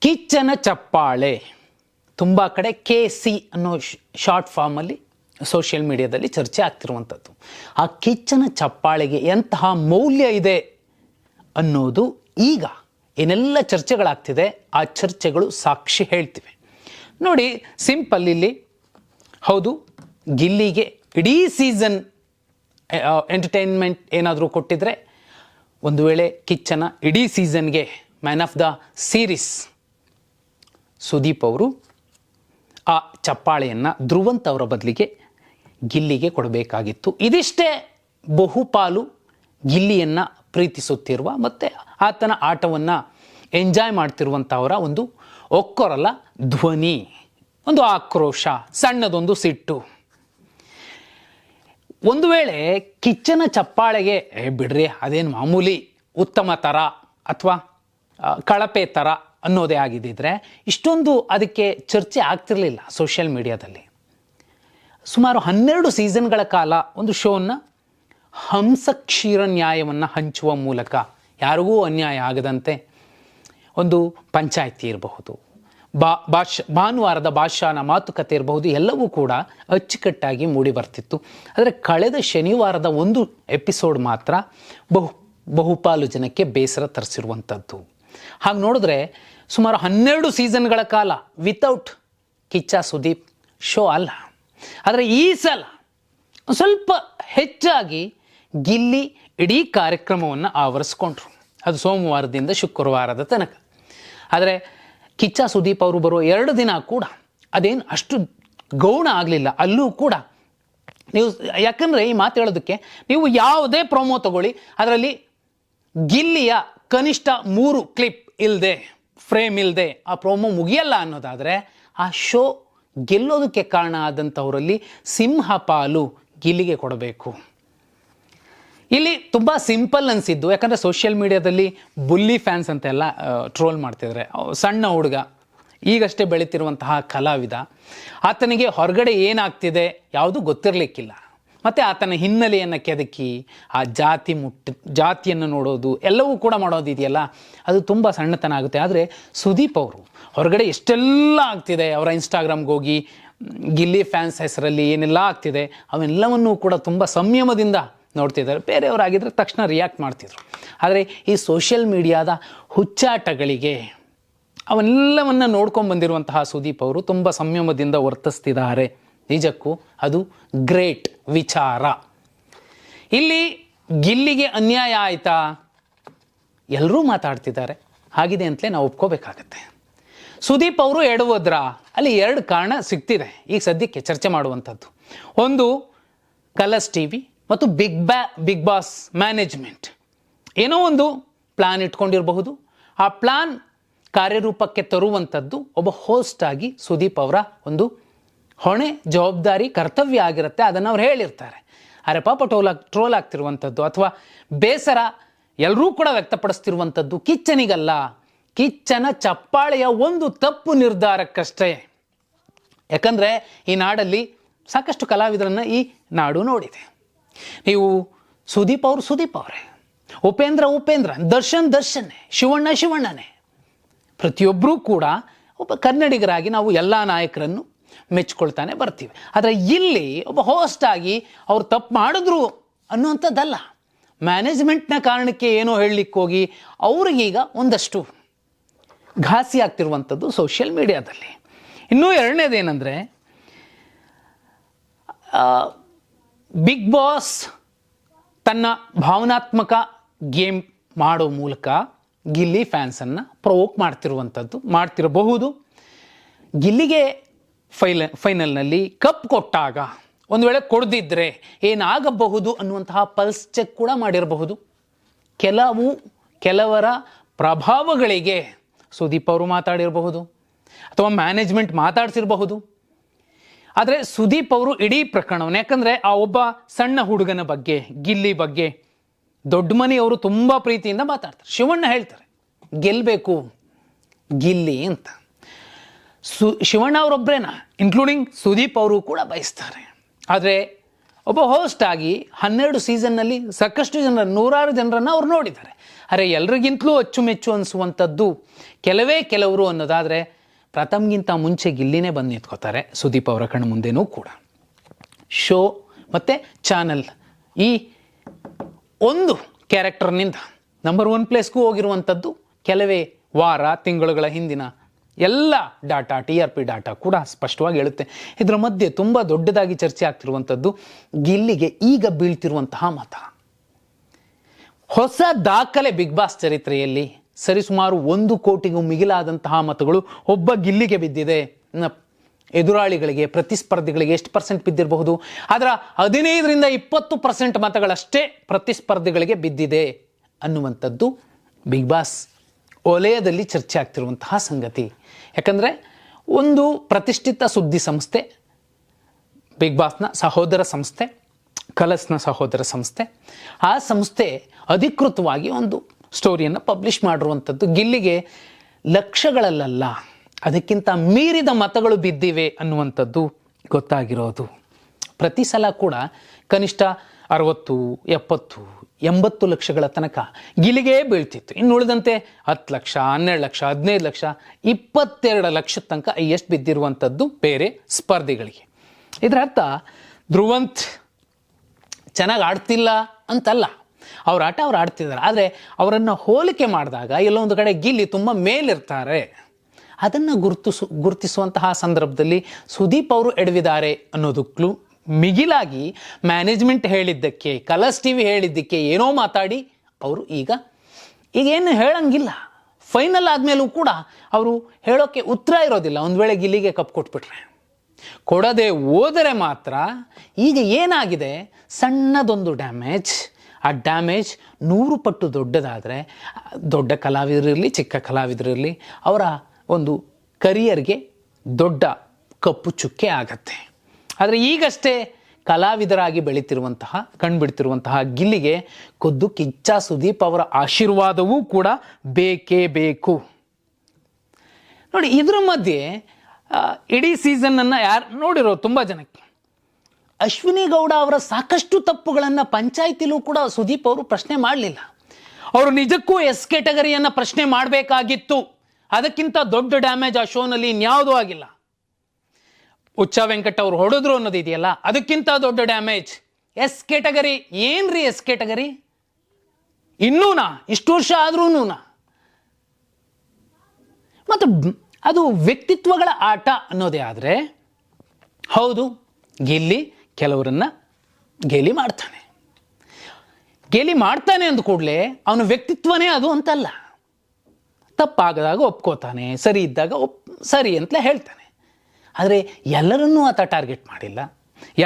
ಕಿಚ್ಚನ ಚಪ್ಪಾಳೆ ತುಂಬ ಕಡೆ KC ಅನ್ನೋ ಶಾರ್ಟ್ ಫಾರ್ಮಲ್ಲಿ ಸೋಷಿಯಲ್ ಮೀಡಿಯಾದಲ್ಲಿ ಚರ್ಚೆ ಆಗ್ತಿರುವಂಥದ್ದು. ಆ ಕಿಚ್ಚನ ಚಪ್ಪಾಳೆಗೆ ಎಂತಹ ಮೌಲ್ಯ ಇದೆ ಅನ್ನೋದು ಈಗ ಏನೆಲ್ಲ ಚರ್ಚೆಗಳಾಗ್ತಿದೆ ಆ ಚರ್ಚೆಗಳು ಸಾಕ್ಷಿ ಹೇಳ್ತಿವೆ. ನೋಡಿ, ಸಿಂಪಲ್ ಇಲ್ಲಿ ಹೌದು, ಗಿಲ್ಲಿಗೆ ಇಡೀ ಸೀಸನ್ ಎಂಟರ್ಟೈನ್ಮೆಂಟ್ ಏನಾದರೂ ಕೊಟ್ಟಿದ್ರೆ, ಒಂದು ವೇಳೆ ಕಿಚ್ಚನ ಇಡೀ ಸೀಸನ್ಗೆ man of the series Sudeep ಅವರು ಆ ಚಪ್ಪಾಳೆಯನ್ನು ಧ್ರುವಂತ್ ಅವರ ಬದಲಿಗೆ ಗಿಲ್ಲಿಗೆ ಕೊಡಬೇಕಾಗಿತ್ತು. ಇದಿಷ್ಟೇ ಬಹುಪಾಲು ಗಿಲ್ಲಿಯನ್ನು ಪ್ರೀತಿಸುತ್ತಿರುವ ಮತ್ತು ಆತನ ಆಟವನ್ನು ಎಂಜಾಯ್ ಮಾಡ್ತಿರುವಂಥವರ ಒಂದು ಒಕ್ಕೊರಲ ಧ್ವನಿ, ಒಂದು ಆಕ್ರೋಶ, ಸಣ್ಣದೊಂದು ಸಿಟ್ಟು. ಒಂದು ವೇಳೆ ಕಿಚ್ಚನ ಚಪ್ಪಾಳೆಗೆ ಬಿಡ್ರಿ ಅದೇನು ಮಾಮೂಲಿ ಉತ್ತಮ ಥರ ಅಥವಾ ಕಳಪೆ ಥರ ಅನ್ನೋದೇ ಆಗಿದ್ದಿದ್ರೆ ಇಷ್ಟೊಂದು ಅದಕ್ಕೆ ಚರ್ಚೆ ಆಗ್ತಿರಲಿಲ್ಲ ಸೋಷಿಯಲ್ ಮೀಡಿಯಾದಲ್ಲಿ. ಸುಮಾರು 12 ಸೀಸನ್ಗಳ ಕಾಲ ಒಂದು ಶೋವನ್ನು ಹಂಸಕ್ಷೀರ ನ್ಯಾಯವನ್ನು ಹಂಚುವ ಮೂಲಕ ಯಾರಿಗೂ ಅನ್ಯಾಯ ಆಗದಂತೆ ಒಂದು ಪಂಚಾಯಿತಿ ಇರಬಹುದು, ಭಾನುವಾರದ ಭಾಷಾನ ಮಾತುಕತೆ ಇರಬಹುದು, ಎಲ್ಲವೂ ಕೂಡ ಅಚ್ಚುಕಟ್ಟಾಗಿ ಮೂಡಿ ಬರ್ತಿತ್ತು. ಆದರೆ ಕಳೆದ ಶನಿವಾರದ ಒಂದು ಎಪಿಸೋಡ್ ಮಾತ್ರ ಬಹುಪಾಲು ಜನಕ್ಕೆ ಬೇಸರ ತರಿಸಿರುವಂಥದ್ದು. ಹಾಗೆ ನೋಡಿದ್ರೆ ಸುಮಾರು 12 ಸೀಸನ್ಗಳ ಕಾಲ ವಿತೌಟ್ ಕಿಚ್ಚ ಸುದೀಪ್ ಶೋ ಅಲ್ಲ. ಆದರೆ ಈ ಸಲ ಸ್ವಲ್ಪ ಹೆಚ್ಚಾಗಿ ಗಿಲ್ಲಿ ಇಡೀ ಕಾರ್ಯಕ್ರಮವನ್ನು ಆವರಿಸ್ಕೊಂಡ್ರು. ಅದು ಸೋಮವಾರದಿಂದ ಶುಕ್ರವಾರದ ತನಕ. ಆದರೆ ಕಿಚ್ಚ ಸುದೀಪ್ ಅವರು ಬರೋ 2 ದಿನ ಕೂಡ ಅದೇನು ಅಷ್ಟು ಗೌಣ ಆಗಲಿಲ್ಲ. ಅಲ್ಲೂ ಕೂಡ ನೀವು, ಯಾಕಂದರೆ ಈ ಮಾತು ಹೇಳೋದಕ್ಕೆ ನೀವು ಯಾವುದೇ ಪ್ರೊಮೋ ತಗೊಳ್ಳಿ, ಅದರಲ್ಲಿ ಗಿಲ್ಲಿಯ ಕನಿಷ್ಠ 3 ಕ್ಲಿಪ್ ಇಲ್ಲದೆ, ಫ್ರೇಮ್ ಇಲ್ಲದೆ ಆ ಪ್ರೊಮೋ ಮುಗಿಯಲ್ಲ ಅನ್ನೋದಾದರೆ ಆ ಶೋ ಗೆಲ್ಲೋದಕ್ಕೆ ಕಾರಣ ಆದಂಥವರಲ್ಲಿ ಸಿಂಹಪಾಲು ಗಿಲ್ಲಿಗೆ ಕೊಡಬೇಕು. ಇಲ್ಲಿ ತುಂಬ ಸಿಂಪಲ್ ಅನಿಸಿದ್ದು, ಯಾಕಂದರೆ ಸೋಷಿಯಲ್ ಮೀಡಿಯಾದಲ್ಲಿ ಬುಲ್ಲಿ ಫ್ಯಾನ್ಸ್ ಅಂತೆಲ್ಲ ಟ್ರೋಲ್ ಮಾಡ್ತಿದ್ದಾರೆ. ಸಣ್ಣ ಹುಡುಗ, ಈಗಷ್ಟೇ ಬೆಳೀತಿರುವಂತಹ ಕಲಾವಿದ, ಆತನಿಗೆ ಹೊರಗಡೆ ಏನಾಗ್ತಿದೆ ಯಾವುದೂ ಗೊತ್ತಿರಲಿಕ್ಕಿಲ್ಲ. ಮತ್ತು ಆತನ ಹಿನ್ನೆಲೆಯನ್ನು ಕೆದಕಿ ಆ ಜಾತಿಯನ್ನು ನೋಡೋದು ಎಲ್ಲವೂ ಕೂಡ ಮಾಡೋದಿದೆಯಲ್ಲ, ಅದು ತುಂಬ ಸಣ್ಣತನ ಆಗುತ್ತೆ. ಆದರೆ ಸುದೀಪ್ ಅವರು ಹೊರಗಡೆ ಎಷ್ಟೆಲ್ಲ ಆಗ್ತಿದೆ, ಅವರ ಇನ್ಸ್ಟಾಗ್ರಾಮ್ಗೆ ಹೋಗಿ ಗಿಲ್ಲಿ ಫ್ಯಾನ್ಸ್ ಹೆಸರಲ್ಲಿ ಏನೆಲ್ಲ ಆಗ್ತಿದೆ ಅವೆಲ್ಲವನ್ನೂ ಕೂಡ ತುಂಬ ಸಂಯಮದಿಂದ ನೋಡ್ತಿದ್ದಾರೆ. ಬೇರೆಯವರಾಗಿದ್ದರೆ ತಕ್ಷಣ ರಿಯಾಕ್ಟ್ ಮಾಡ್ತಿದ್ರು. ಆದರೆ ಈ ಸೋಷಿಯಲ್ ಮೀಡಿಯಾದ ಹುಚ್ಚಾಟಗಳಿಗೆ ಅವನ್ನೆಲ್ಲವನ್ನು ನೋಡ್ಕೊಂಡು ಬಂದಿರುವಂತಹ ಸುದೀಪ್ ಅವರು ತುಂಬ ಸಂಯಮದಿಂದ ವರ್ತಿಸ್ತಿದ್ದಾರೆ. ನಿಜಕ್ಕೂ ಅದು ಗ್ರೇಟ್ ವಿಚಾರ. ಇಲ್ಲಿ ಗಿಲ್ಲಿಗೆ ಅನ್ಯಾಯ ಆಯಿತಾ? ಎಲ್ಲರೂ ಮಾತಾಡ್ತಿದ್ದಾರೆ, ಆಗಿದೆ ಅಂತಲೇ ನಾವು ಒಪ್ಕೋಬೇಕಾಗತ್ತೆ. ಸುದೀಪ್ ಅವರು ಎಡವೋದ್ರ? ಅಲ್ಲಿ 2 ಕಾರಣ ಸಿಗ್ತಿದೆ ಈಗ ಸದ್ಯಕ್ಕೆ ಚರ್ಚೆ ಮಾಡುವಂಥದ್ದು. ಒಂದು ಕಲರ್ಸ್ TV ಮತ್ತು ಬಿಗ್ ಬಾಸ್ ಮ್ಯಾನೇಜ್ಮೆಂಟ್ ಏನೋ ಒಂದು ಪ್ಲಾನ್ ಇಟ್ಕೊಂಡಿರಬಹುದು. ಆ ಪ್ಲಾನ್ ಕಾರ್ಯರೂಪಕ್ಕೆ ತರುವಂಥದ್ದು ಒಬ್ಬ ಹೋಸ್ಟ್ ಆಗಿ ಸುದೀಪ್ ಅವರ ಒಂದು ಹೊಣೆ, ಜವಾಬ್ದಾರಿ, ಕರ್ತವ್ಯ ಆಗಿರುತ್ತೆ. ಅದನ್ನು ಅವ್ರು ಹೇಳಿರ್ತಾರೆ. ಆದರೆ ಪಾಪ ಟ್ರೋಲ್ ಆಗ್ತಿರುವಂಥದ್ದು ಅಥವಾ ಬೇಸರ ಎಲ್ಲರೂ ಕೂಡ ವ್ಯಕ್ತಪಡಿಸ್ತಿರುವಂಥದ್ದು ಕಿಚ್ಚನಿಗಲ್ಲ, ಕಿಚ್ಚನ ಚಪ್ಪಾಳೆಯ ಒಂದು ತಪ್ಪು ನಿರ್ಧಾರಕ್ಕಷ್ಟೇ. ಯಾಕಂದರೆ ಈ ನಾಡಲ್ಲಿ ಸಾಕಷ್ಟು ಕಲಾವಿದರನ್ನು ಈ ನಾಡು ನೋಡಿದೆ. ನೀವು ಸುದೀಪ್ ಅವರೇ, ಉಪೇಂದ್ರ, ದರ್ಶನ್ನೇ, ಶಿವಣ್ಣನೇ, ಪ್ರತಿಯೊಬ್ಬರೂ ಕೂಡ ಒಬ್ಬ ಕನ್ನಡಿಗರಾಗಿ ನಾವು ಎಲ್ಲ ನಾಯಕರನ್ನು ಮೆಚ್ಕೊಳ್ತಾನೆ ಬರ್ತೀವಿ. ಆದರೆ ಇಲ್ಲಿ ಒಬ್ಬ ಹೋಸ್ಟ್ ಆಗಿ ಅವ್ರು ತಪ್ಪು ಮಾಡಿದ್ರು ಅನ್ನುವಂಥದ್ದಲ್ಲ, ಮ್ಯಾನೇಜ್ಮೆಂಟ್ನ ಕಾರಣಕ್ಕೆ ಏನೋ ಹೇಳಲಿಕ್ಕೆ ಹೋಗಿ ಅವ್ರಿಗೀಗ ಒಂದಷ್ಟು ಘಾಸಿ ಆಗ್ತಿರುವಂಥದ್ದು ಸೋಷಿಯಲ್ ಮೀಡಿಯಾದಲ್ಲಿ. ಇನ್ನೂ 2ನೇದೇನೆಂದರೆ, ಬಿಗ್ ಬಾಸ್ ತನ್ನ ಭಾವನಾತ್ಮಕ ಗೇಮ್ ಮಾಡೋ ಮೂಲಕ ಗಿಲ್ಲಿ ಫ್ಯಾನ್ಸನ್ನು ಪ್ರೊವೋಕ್ ಮಾಡ್ತಿರಬಹುದು. ಗಿಲ್ಲಿಗೆ ಫೈನಲ್ನಲ್ಲಿ ಕಪ್ ಕೊಟ್ಟಾಗ ಒಂದು ವೇಳೆ ಕೊಡದಿದ್ದರೆ ಏನಾಗಬಹುದು ಅನ್ನುವಂತಹ ಪಲ್ಸ್ ಚೆಕ್ ಕೂಡ ಮಾಡಿರಬಹುದು. ಕೆಲವರ ಪ್ರಭಾವಗಳಿಗೆ ಸುದೀಪ್ ಅವರು ಮಾತಾಡಿರಬಹುದು ಅಥವಾ ಮ್ಯಾನೇಜ್ಮೆಂಟ್ ಮಾತಾಡ್ಸಿರಬಹುದು. ಆದರೆ ಸುದೀಪ್ ಅವರು ಇಡೀ ಪ್ರಕರಣವನ್ನು, ಯಾಕಂದರೆ ಆ ಒಬ್ಬ ಸಣ್ಣ ಹುಡುಗನ ಬಗ್ಗೆ, ಗಿಲ್ಲಿ ಬಗ್ಗೆ ದೊಡ್ಡ ಮನೆಯವರು ತುಂಬ ಪ್ರೀತಿಯಿಂದ ಮಾತಾಡ್ತಾರೆ. ಶಿವಣ್ಣ ಹೇಳ್ತಾರೆ ಗೆಲ್ಲಬೇಕು ಗಿಲ್ಲಿ ಅಂತ. ಶಿವಣ್ಣ ಅವರೊಬ್ಬರೇನ, ಇನ್ಕ್ಲೂಡಿಂಗ್ ಸುದೀಪ್ ಅವರು ಕೂಡ ಬಯಸ್ತಾರೆ. ಆದರೆ ಒಬ್ಬ ಹೋಸ್ಟ್ ಆಗಿ 12 ಸೀಸನ್ನಲ್ಲಿ ಸಾಕಷ್ಟು ಜನರ 100 ಜನರನ್ನು ಅವ್ರು ನೋಡಿದ್ದಾರೆ. ಅರೆ ಎಲ್ರಿಗಿಂತಲೂ ಅಚ್ಚುಮೆಚ್ಚು ಅನಿಸುವಂಥದ್ದು ಕೆಲವರು ಅನ್ನೋದಾದರೆ ಪ್ರಥಮ್ಗಿಂತ ಮುಂಚೆ ಗಿಲ್ಲಿನೇ ಬಂದು ನಿಂತ್ಕೋತಾರೆ ಸುದೀಪ್ ಅವರ ಕಣ್ಣು ಮುಂದೆನೂ ಕೂಡ. ಶೋ ಮತ್ತು ಚಾನಲ್ ಈ ಒಂದು ಕ್ಯಾರೆಕ್ಟರ್ನಿಂದ ನಂಬರ್ 1 ಪ್ಲೇಸ್ಗೂ ಹೋಗಿರುವಂಥದ್ದು ಕೆಲವೇ ವಾರ ತಿಂಗಳುಗಳ ಹಿಂದಿನ ಎಲ್ಲ ಡಾಟಾ TRP ಡಾಟಾ ಕೂಡ ಸ್ಪಷ್ಟವಾಗಿ ಹೇಳುತ್ತೆ. ಇದರ ಮಧ್ಯೆ ತುಂಬ ದೊಡ್ಡದಾಗಿ ಚರ್ಚೆ ಆಗ್ತಿರುವಂಥದ್ದು ಗಿಲ್ಲಿಗೆ ಈಗ ಬೀಳ್ತಿರುವಂತಹ ಮತ. ಹೊಸ ದಾಖಲೆ ಬಿಗ್ ಬಾಸ್ ಚರಿತ್ರೆಯಲ್ಲಿ ಸರಿಸುಮಾರು 1 ಕೋಟಿಗೂ ಮಿಗಿಲಾದಂತಹ ಮತಗಳು ಒಬ್ಬ ಗಿಲ್ಲಿಗೆ ಬಿದ್ದಿದೆ. ಎದುರಾಳಿಗಳಿಗೆ ಪ್ರತಿಸ್ಪರ್ಧಿಗಳಿಗೆ ಎಷ್ಟು % ಬಿದ್ದಿರಬಹುದು? ಅದರ 15-20% ಮತಗಳಷ್ಟೇ ಪ್ರತಿಸ್ಪರ್ಧಿಗಳಿಗೆ ಬಿದ್ದಿದೆ ಅನ್ನುವಂಥದ್ದು ಬಿಗ್ ಬಾಸ್ ವಲಯದಲ್ಲಿ ಚರ್ಚೆ ಆಗ್ತಿರುವಂತಹ ಸಂಗತಿ. ಯಾಕಂದರೆ ಒಂದು ಪ್ರತಿಷ್ಠಿತ ಸುದ್ದಿ ಸಂಸ್ಥೆ, ಬಿಗ್ ಬಾಸ್ನ ಸಹೋದರ ಸಂಸ್ಥೆ, ಕಲರ್ಸ್ನ ಸಹೋದರ ಸಂಸ್ಥೆ, ಆ ಸಂಸ್ಥೆ ಅಧಿಕೃತವಾಗಿ ಒಂದು ಸ್ಟೋರಿಯನ್ನು ಪಬ್ಲಿಷ್ ಮಾಡಿರುವಂಥದ್ದು ಗಿಲ್ಲಿಗೆ ಲಕ್ಷಗಳಲ್ಲ ಅದಕ್ಕಿಂತ ಮೀರಿದ ಮತಗಳು ಬಿದ್ದಿವೆ ಅನ್ನುವಂಥದ್ದು ಗೊತ್ತಾಗಿರೋದು. ಪ್ರತಿ ಸಲ ಕೂಡ ಕನಿಷ್ಠ 60, 70, 80 ಲಕ್ಷಗಳ ತನಕ ಗಿಲ್ಲಿಗೆ ಬೀಳ್ತಿತ್ತು. ಇನ್ನು ಉಳಿದಂತೆ 10 ಲಕ್ಷ, 12 ಲಕ್ಷ, 15 ಲಕ್ಷ, 22 ಲಕ್ಷದ ತನಕ ಎಷ್ಟು ಬಿದ್ದಿರುವಂಥದ್ದು ಬೇರೆ ಸ್ಪರ್ಧಿಗಳಿಗೆ. ಇದರ ಅರ್ಥ ಧ್ರುವಂತ್ ಚೆನ್ನಾಗಿ ಆಡ್ತಿಲ್ಲ ಅಂತಲ್ಲ, ಅವ್ರ ಆಟ ಅವ್ರು ಆಡ್ತಿದ್ದಾರೆ. ಆದರೆ ಅವರನ್ನು ಹೋಲಿಕೆ ಮಾಡಿದಾಗ ಎಲ್ಲೋ ಒಂದು ಕಡೆ ಗಿಲ್ಲಿ ತುಂಬ ಮೇಲಿರ್ತಾರೆ. ಅದನ್ನು ಗುರುತಿಸುವಂತಹ ಸಂದರ್ಭದಲ್ಲಿ ಸುದೀಪ್ ಅವರು ಎಡವಿದ್ದಾರೆ ಅನ್ನೋದಕ್ಕೂ ಮಿಗಿಲಾಗಿ ಮ್ಯಾನೇಜ್ಮೆಂಟ್ ಹೇಳಿದ್ದಕ್ಕೆ, ಕಲರ್ಸ್ TV ಹೇಳಿದ್ದಕ್ಕೆ ಏನೋ ಮಾತಾಡಿ ಅವರು ಈಗೇನು ಹೇಳಂಗಿಲ್ಲ. ಫೈನಲ್ ಆದಮೇಲೂ ಕೂಡ ಅವರು ಹೇಳೋಕ್ಕೆ ಉತ್ತರ ಇರೋದಿಲ್ಲ. ಒಂದು ವೇಳೆ ಗಿಲ್ಲಿಗೆ ಕಪ್ ಕೊಟ್ಬಿಟ್ರೆ, ಕೊಡದೆ ಹೋದರೆ ಮಾತ್ರ ಈಗ ಏನಾಗಿದೆ, ಸಣ್ಣದೊಂದು ಡ್ಯಾಮೇಜ್, ಆ ಡ್ಯಾಮೇಜ್ 100 ಪಟ್ಟು ದೊಡ್ಡದಾದರೆ ದೊಡ್ಡ ಕಲಾವಿದರಿರಲಿ ಚಿಕ್ಕ ಕಲಾವಿದರಿರಲಿ ಅವರ ಒಂದು ಕರಿಯರ್ಗೆ ದೊಡ್ಡ ಕಪ್ಪು ಚುಕ್ಕೆ ಆಗತ್ತೆ. ಆದರೆ ಈಗಷ್ಟೇ ಕಲಾವಿದರಾಗಿ ಕಂಡುಬಿಡ್ತಿರುವಂತಹ ಗಿಲ್ಲಿಗೆ ಖುದ್ದು ಕಿಚ್ಚ ಸುದೀಪ್ ಅವರ ಆಶೀರ್ವಾದವೂ ಕೂಡ ಬೇಕೇ ಬೇಕು. ನೋಡಿ, ಇದ್ರ ಮಧ್ಯೆ ಇಡೀ ಸೀಸನ್ನನ್ನು ಯಾರು ನೋಡಿರೋ ತುಂಬ ಜನಕ್ಕೆ ಅಶ್ವಿನಿ ಗೌಡ ಅವರ ಸಾಕಷ್ಟು ತಪ್ಪುಗಳನ್ನು ಪಂಚಾಯಿತಿಲೂ ಕೂಡ ಸುದೀಪ್ ಅವರು ಪ್ರಶ್ನೆ ಮಾಡಲಿಲ್ಲ. ಅವರು ನಿಜಕ್ಕೂ ಎಸ್ ಕ್ಯಾಟಗರಿಯನ್ನು ಪ್ರಶ್ನೆ ಮಾಡಬೇಕಾಗಿತ್ತು. ಅದಕ್ಕಿಂತ ದೊಡ್ಡ ಡ್ಯಾಮೇಜ್ ಆ ಶೋನಲ್ಲಿ ಇನ್ಯಾವುದೂ ಆಗಿಲ್ಲ. ಉಚ್ಚ ವೆಂಕಟ್ ಅವರು ಹೊಡೆದ್ರು ಅನ್ನೋದು ಇದೆಯಲ್ಲ, ಅದಕ್ಕಿಂತ ದೊಡ್ಡ ಡ್ಯಾಮೇಜ್ ಎಸ್ ಕ್ಯಾಟಗರಿ. ಏನ್ರಿ ಎಸ್ ಕ್ಯಾಟಗರಿ? ಇನ್ನೂನಾ? ಇಷ್ಟು ವರ್ಷ ಆದ್ರೂನೂನಾ? ಮತ್ತು ಅದು ವ್ಯಕ್ತಿತ್ವಗಳ ಆಟ ಅನ್ನೋದೇ ಆದರೆ, ಹೌದು, ಗಿಲ್ಲಿ ಕೆಲವರನ್ನ ಗೇಲಿ ಮಾಡ್ತಾನೆ ಅಂದ ಕೂಡಲೇ ಅವನ ವ್ಯಕ್ತಿತ್ವನೇ ಅದು ಅಂತಲ್ಲ. ತಪ್ಪಾಗದಾಗ ಒಪ್ಕೋತಾನೆ, ಸರಿ ಇದ್ದಾಗ ಸರಿ ಅಂತಲೇ ಹೇಳ್ತಾನೆ. ಆದರೆ ಎಲ್ಲರನ್ನೂ ಆತ ಟಾರ್ಗೆಟ್ ಮಾಡಿಲ್ಲ,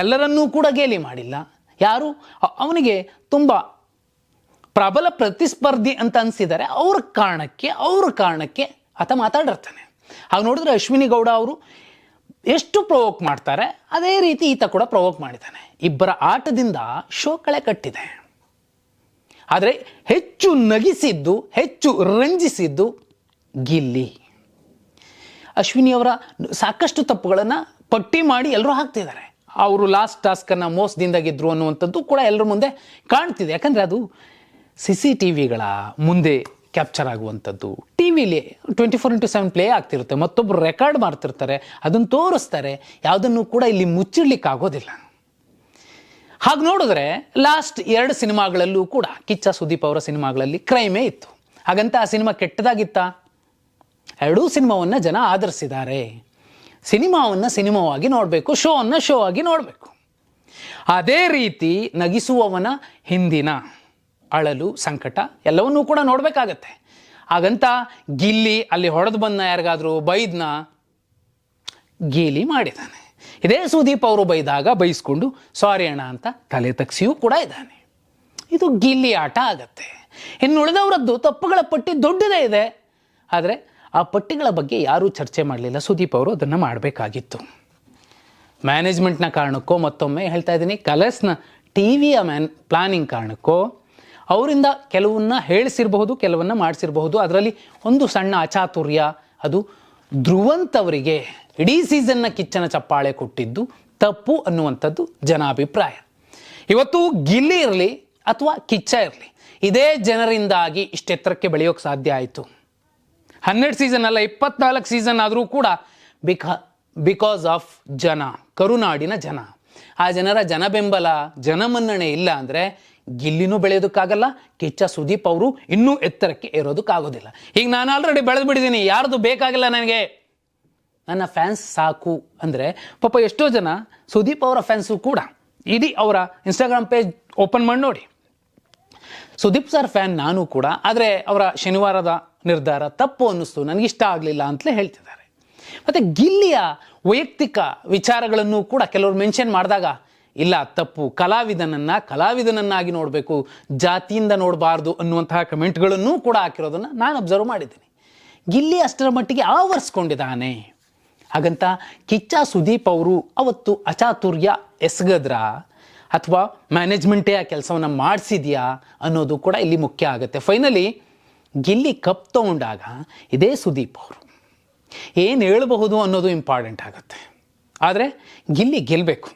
ಎಲ್ಲರನ್ನೂ ಕೂಡ ಗೇಲಿ ಮಾಡಿಲ್ಲ. ಯಾರು ಅವನಿಗೆ ತುಂಬ ಪ್ರಬಲ ಪ್ರತಿಸ್ಪರ್ಧಿ ಅಂತ ಅನಿಸಿದ್ದಾರೆ ಅವ್ರ ಕಾರಣಕ್ಕೆ ಆತ ಮಾತಾಡಿರ್ತಾನೆ. ಹಾಗೆ ನೋಡಿದ್ರೆ ಅಶ್ವಿನಿ ಗೌಡ ಅವರು ಎಷ್ಟು ಪ್ರವೋಕ್ ಮಾಡ್ತಾರೆ, ಅದೇ ರೀತಿ ಈತ ಕೂಡ ಪ್ರವೋಕ್ ಮಾಡಿದ್ದಾನೆ. ಇಬ್ಬರ ಆಟದಿಂದ ಶೋ ಕಳೆ ಕಟ್ಟಿದೆ. ಆದರೆ ಹೆಚ್ಚು ನಗಿಸಿದ್ದು, ಹೆಚ್ಚು ರಂಜಿಸಿದ್ದು ಗಿಲ್ಲಿ. ಅಶ್ವಿನಿ ಅವರ ಸಾಕಷ್ಟು ತಪ್ಪುಗಳನ್ನು ಪಟ್ಟಿ ಮಾಡಿ ಎಲ್ಲರೂ ಹಾಕ್ತಿದ್ದಾರೆ. ಅವರು ಲಾಸ್ಟ್ ಟಾಸ್ಕನ್ನು ಮೋಸದಿಂದ ಗೆದ್ರು ಅನ್ನುವಂಥದ್ದು ಕೂಡ ಎಲ್ಲರ ಮುಂದೆ ಕಾಣ್ತಿದೆ. ಯಾಕಂದರೆ ಅದು CCTVಗಳ ಮುಂದೆ ಕ್ಯಾಪ್ಚರ್ ಆಗುವಂಥದ್ದು, TV-ಲಿ 24/7 ಪ್ಲೇ ಆಗ್ತಿರುತ್ತೆ, ಮತ್ತೊಬ್ಬರು ರೆಕಾರ್ಡ್ ಮಾಡ್ತಿರ್ತಾರೆ, ಅದನ್ನು ತೋರಿಸ್ತಾರೆ. ಯಾವುದನ್ನು ಕೂಡ ಇಲ್ಲಿ ಮುಚ್ಚಿಡ್ಲಿಕ್ಕಾಗೋದಿಲ್ಲ. ಹಾಗೆ ನೋಡಿದ್ರೆ ಲಾಸ್ಟ್ 2 ಸಿನಿಮಾಗಳಲ್ಲೂ ಕೂಡ ಕಿಚ್ಚ ಸುದೀಪ್ ಅವರ ಸಿನಿಮಾಗಳಲ್ಲಿ ಕ್ರೈಮೇ ಇತ್ತು. ಹಾಗಂತ ಆ ಸಿನಿಮಾ ಕೆಟ್ಟದಾಗಿತ್ತ? 2 ಸಿನಿಮಾವನ್ನು ಜನ ಆದರಿಸಿದ್ದಾರೆ. ಸಿನಿಮಾವನ್ನು ಸಿನಿಮಾವಾಗಿ ನೋಡಬೇಕು, ಶೋ ಆಗಿ ನೋಡಬೇಕು. ಅದೇ ರೀತಿ ನಗಿಸುವವನ ಹಿಂದಿನ ಅಳಲು, ಸಂಕಟ ಎಲ್ಲವನ್ನೂ ಕೂಡ ನೋಡಬೇಕಾಗತ್ತೆ. ಹಾಗಂತ ಗಿಲ್ಲಿ ಅಲ್ಲಿ ಹೊಡೆದು ಬಂದ ಯಾರಿಗಾದರೂ ಬೈದ್ನ ಗೇಲಿ ಮಾಡಿದ್ದಾನೆ. ಇದೇ ಸುದೀಪ್ ಅವರು ಬೈದಾಗ ಬೈಸ್ಕೊಂಡು ಸಾರಿ ಅಣ್ಣ ಅಂತ ತಲೆ ತಗ್ಸಿಯೂ ಕೂಡ ಇದ್ದಾನೆ. ಇದು ಗಿಲ್ಲಿ ಆಟ ಆಗತ್ತೆ. ಇನ್ನು ಉಳಿದವರದ್ದು ತಪ್ಪುಗಳ ಪಟ್ಟಿ ದೊಡ್ಡದೇ ಇದೆ. ಆದರೆ ಆ ಪಟ್ಟಿಗಳ ಬಗ್ಗೆ ಯಾರೂ ಚರ್ಚೆ ಮಾಡಲಿಲ್ಲ. ಸುದೀಪ್ ಅವರು ಅದನ್ನು ಮಾಡಬೇಕಾಗಿತ್ತು. ಮ್ಯಾನೇಜ್ಮೆಂಟ್ನ ಕಾರಣಕ್ಕೋ, ಮತ್ತೊಮ್ಮೆ ಹೇಳ್ತಾ ಇದ್ದೀನಿ, ಕಲರ್ಸ್ನ TVಯ ಪ್ಲಾನಿಂಗ್ ಕಾರಣಕ್ಕೋ ಅವರಿಂದ ಕೆಲವನ್ನ ಹೇಳಿಸಿರಬಹುದು, ಕೆಲವನ್ನ ಮಾಡಿಸಿರಬಹುದು. ಅದರಲ್ಲಿ ಒಂದು ಸಣ್ಣ ಅಚಾತುರ್ಯ, ಅದು ಧ್ರುವಂತ್ ಅವರಿಗೆ ಇಡೀ ಸೀಸನ್ನ ಕಿಚ್ಚನ ಚಪ್ಪಾಳೆ ಕೊಟ್ಟಿದ್ದು ತಪ್ಪು ಅನ್ನುವಂಥದ್ದು ಜನಾಭಿಪ್ರಾಯ. ಇವತ್ತು ಗಿಲ್ಲಿ ಇರಲಿ ಅಥವಾ ಕಿಚ್ಚ ಇರಲಿ, ಇದೇ ಜನರಿಂದಾಗಿ ಇಷ್ಟೆತ್ತರಕ್ಕೆ ಬೆಳೆಯೋಕ್ಕೆ ಸಾಧ್ಯ ಆಯಿತು. 12 ಸೀಸನ್ ಅಲ್ಲ, 24 ಸೀಸನ್ ಆದರೂ ಕೂಡ ಬಿಕಾಸ್ ಆಫ್ ಜನ, ಕರುನಾಡಿನ ಜನ. ಆ ಜನರ ಜನ ಬೆಂಬಲ, ಜನಮನ್ನಣೆ ಇಲ್ಲ ಅಂದರೆ ಗಿಲ್ಲಿನೂ ಬೆಳೆಯೋದಕ್ಕಾಗಲ್ಲ, ಕಿಚ್ಚ ಸುದೀಪ್ ಅವರು ಇನ್ನೂ ಎತ್ತರಕ್ಕೆ ಏರೋದಕ್ಕಾಗೋದಿಲ್ಲ. ಈಗ ನಾನು ಆಲ್ರೆಡಿ ಬೆಳೆದು ಬಿಟ್ಟಿದ್ದೀನಿ, ಯಾರ್ದು ಬೇಕಾಗಿಲ್ಲ ನನಗೆ, ನನ್ನ ಫ್ಯಾನ್ಸ್ ಸಾಕು ಅಂದರೆ ಪಾಪ ಎಷ್ಟೋ ಜನ ಸುದೀಪ್ ಅವರ ಫ್ಯಾನ್ಸು ಕೂಡ. ಇಡೀ ಅವರ ಇನ್ಸ್ಟಾಗ್ರಾಮ್ ಪೇಜ್ ಓಪನ್ ಮಾಡಿ ನೋಡಿ. ಸುದೀಪ್ ಸರ್ ಫ್ಯಾನ್ ನಾನು ಕೂಡ, ಆದರೆ ಅವರ ಶನಿವಾರದ ನಿರ್ಧಾರ ತಪ್ಪು ಅನ್ನಿಸ್ತು, ನನಗಿಷ್ಟ ಆಗಲಿಲ್ಲ ಅಂತಲೇ ಹೇಳ್ತಿದ್ದಾರೆ. ಮತ್ತು ಗಿಲ್ಲಿಯ ವೈಯಕ್ತಿಕ ವಿಚಾರಗಳನ್ನು ಕೂಡ ಕೆಲವರು ಮೆನ್ಷನ್ ಮಾಡಿದಾಗ ಇಲ್ಲ ತಪ್ಪು, ಕಲಾವಿದನನ್ನಾಗಿ ನೋಡಬೇಕು, ಜಾತಿಯಿಂದ ನೋಡಬಾರ್ದು ಅನ್ನುವಂತಹ ಕಮೆಂಟ್ಗಳನ್ನೂ ಕೂಡ ಹಾಕಿರೋದನ್ನು ನಾನು ಅಬ್ಸರ್ವ್ ಮಾಡಿದ್ದೀನಿ. ಗಿಲ್ಲಿ ಅಷ್ಟರ ಮಟ್ಟಿಗೆ ಆವರಿಸ್ಕೊಂಡಿದ್ದಾನೆ. ಹಾಗಂತ ಕಿಚ್ಚ ಸುದೀಪ್ ಅವರು ಅವತ್ತು ಅಚಾತುರ್ಯ ಎಸಗದ್ರ ಅಥವಾ ಮ್ಯಾನೇಜ್ಮೆಂಟೇ ಆ ಕೆಲಸವನ್ನು ಮಾಡಿಸಿದ್ಯಾ ಅನ್ನೋದು ಕೂಡ ಇಲ್ಲಿ ಮುಖ್ಯ ಆಗುತ್ತೆ. ಫೈನಲಿ ಗಿಲ್ಲಿ ಕಪ್ ತಗೊಂಡಾಗ ಇದೇ ಸುದೀಪ್ ಅವರು ಏನು ಹೇಳಬಹುದು ಅನ್ನೋದು ಇಂಪಾರ್ಟೆಂಟ್ ಆಗುತ್ತೆ. ಆದರೆ ಗಿಲ್ಲಿ ಗೆಲ್ಲಬೇಕು.